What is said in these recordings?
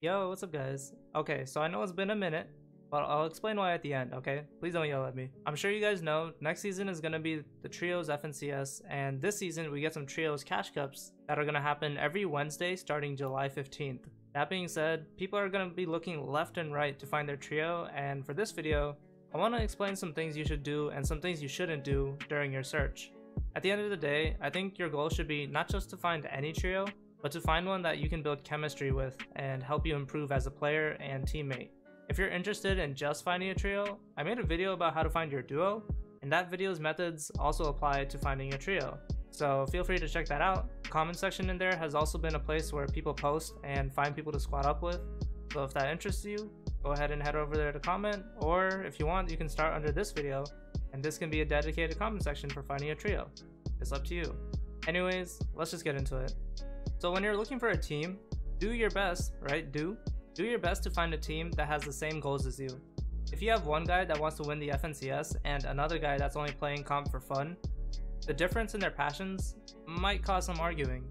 Yo, what's up guys? Okay, so I know it's been a minute, but I'll explain why at the end, okay? Please don't yell at me. I'm sure you guys know, next season is going to be the Trios FNCS, and this season we get some Trios Cash Cups that are going to happen every Wednesday starting July 15th. That being said, people are going to be looking left and right to find their trio, and for this video, I want to explain some things you should do and some things you shouldn't do during your search. At the end of the day, I think your goal should be not just to find any trio, but to find one that you can build chemistry with and help you improve as a player and teammate. If you're interested in just finding a trio, I made a video about how to find your duo, and that video's methods also apply to finding a trio. So feel free to check that out. The comment section in there has also been a place where people post and find people to squad up with. So if that interests you, go ahead and head over there to comment, or if you want, you can start under this video, and this can be a dedicated comment section for finding a trio. It's up to you. Anyways, let's just get into it. So when you're looking for a team, do your best, right? Do your best to find a team that has the same goals as you. If you have one guy that wants to win the FNCS and another guy that's only playing comp for fun, the difference in their passions might cause some arguing.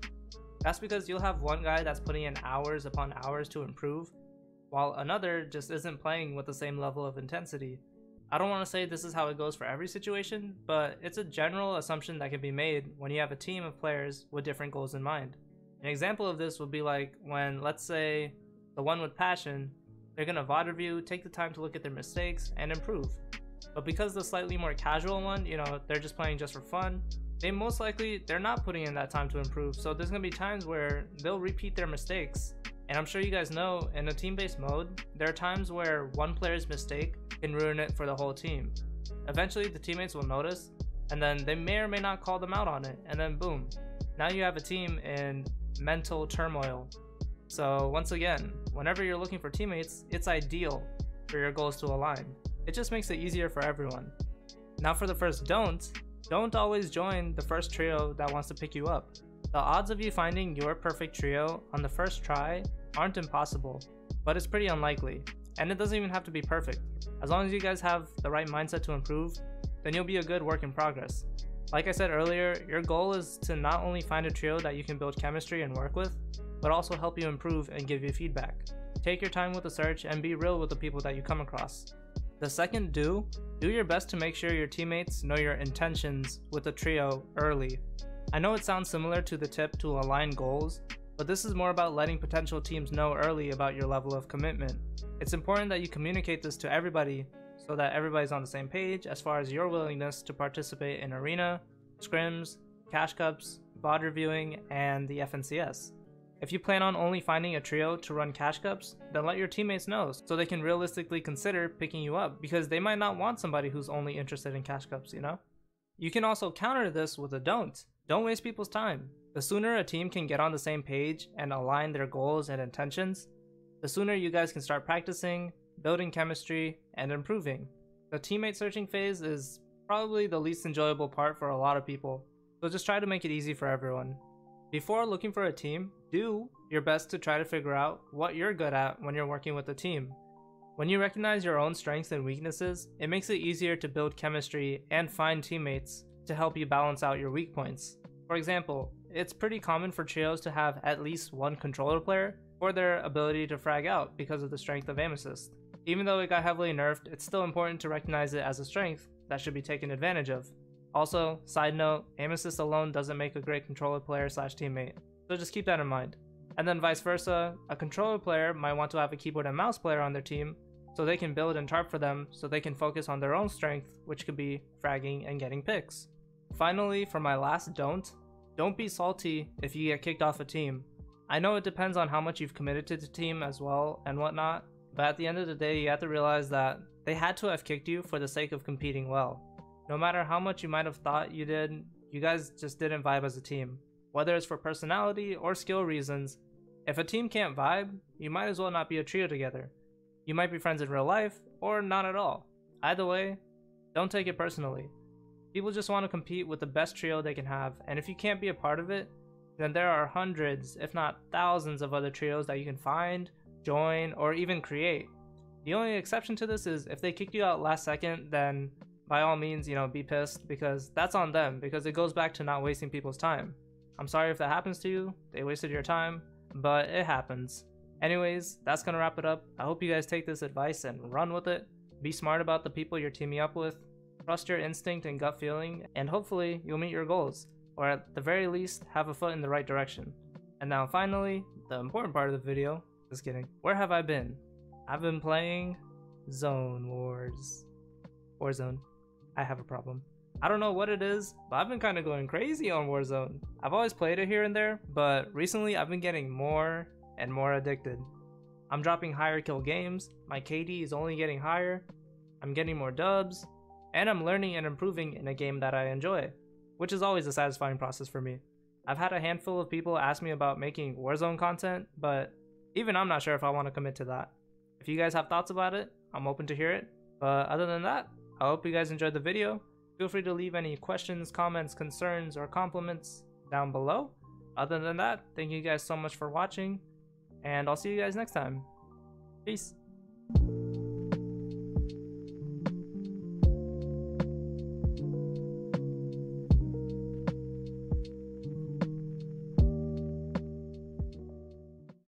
That's because you'll have one guy that's putting in hours upon hours to improve, while another just isn't playing with the same level of intensity. I don't want to say this is how it goes for every situation, but it's a general assumption that can be made when you have a team of players with different goals in mind. An example of this would be like when, let's say, the one with passion, they're going to VOD review, take the time to look at their mistakes, and improve. But because the slightly more casual one, they're just playing just for fun, they're not putting in that time to improve, so there's going to be times where they'll repeat their mistakes. And I'm sure you guys know, in a team-based mode, there are times where one player's mistake can ruin it for the whole team. Eventually, the teammates will notice, and then they may or may not call them out on it, and then boom, now you have a team in mental turmoil. So once again, whenever you're looking for teammates, it's ideal for your goals to align. It just makes it easier for everyone. Now for the first don't always join the first trio that wants to pick you up. The odds of you finding your perfect trio on the first try aren't impossible, but it's pretty unlikely. And it doesn't even have to be perfect. As long as you guys have the right mindset to improve, then you'll be a good work in progress. Like I said earlier, your goal is to not only find a trio that you can build chemistry and work with, but also help you improve and give you feedback. Take your time with the search and be real with the people that you come across. The second, do your best to make sure your teammates know your intentions with the trio early. I know it sounds similar to the tip to align goals, but this is more about letting potential teams know early about your level of commitment. It's important that you communicate this to everybody so that everybody's on the same page as far as your willingness to participate in arena, scrims, cash cups, VOD reviewing, and the FNCS. If you plan on only finding a trio to run cash cups, then let your teammates know so they can realistically consider picking you up, because they might not want somebody who's only interested in cash cups, You can also counter this with a don't. Don't waste people's time. The sooner a team can get on the same page and align their goals and intentions, the sooner you guys can start practicing, building chemistry, and improving. The teammate searching phase is probably the least enjoyable part for a lot of people, so just try to make it easy for everyone. Before looking for a team, do your best to try to figure out what you're good at when you're working with a team. When you recognize your own strengths and weaknesses, it makes it easier to build chemistry and find teammates to help you balance out your weak points. For example, it's pretty common for trios to have at least one controller player for their ability to frag out because of the strength of aim assist. Even though it got heavily nerfed, it's still important to recognize it as a strength that should be taken advantage of. Also, side note, aim assist alone doesn't make a great controller player slash teammate, so just keep that in mind. And then vice versa, a controller player might want to have a keyboard and mouse player on their team so they can build and tarp for them so they can focus on their own strength, which could be fragging and getting picks. Finally, for my last don't be salty if you get kicked off a team. I know it depends on how much you've committed to the team as well and whatnot, but at the end of the day, you have to realize that they had to have kicked you for the sake of competing well. No matter how much you might have thought you did, you guys just didn't vibe as a team. Whether it's for personality or skill reasons, if a team can't vibe, you might as well not be a trio together. You might be friends in real life, or not at all. Either way, don't take it personally. People just want to compete with the best trio they can have, and if you can't be a part of it, then there are hundreds, if not thousands of other trios that you can find, join, or even create. The only exception to this is if they kick you out last second, then by all means, be pissed, because that's on them, because it goes back to not wasting people's time. I'm sorry if that happens to you, they wasted your time, but it happens. Anyways, that's gonna wrap it up. I hope you guys take this advice and run with it. Be smart about the people you're teaming up with. Trust your instinct and gut feeling, and hopefully you'll meet your goals, or at the very least, have a foot in the right direction. And now finally, the important part of the video. Just kidding. Where have I been? I've been playing Zone Wars. Warzone. I have a problem. I don't know what it is, but I've been kind of going crazy on Warzone. I've always played it here and there, but recently I've been getting more and more addicted. I'm dropping higher kill games, my KD is only getting higher, I'm getting more dubs, and I'm learning and improving in a game that I enjoy, which is always a satisfying process for me. I've had a handful of people ask me about making Warzone content, but even I'm not sure if I want to commit to that. If you guys have thoughts about it, I'm open to hear it. But other than that, I hope you guys enjoyed the video. Feel free to leave any questions, comments, concerns, or compliments down below. Other than that, thank you guys so much for watching, and I'll see you guys next time. Peace.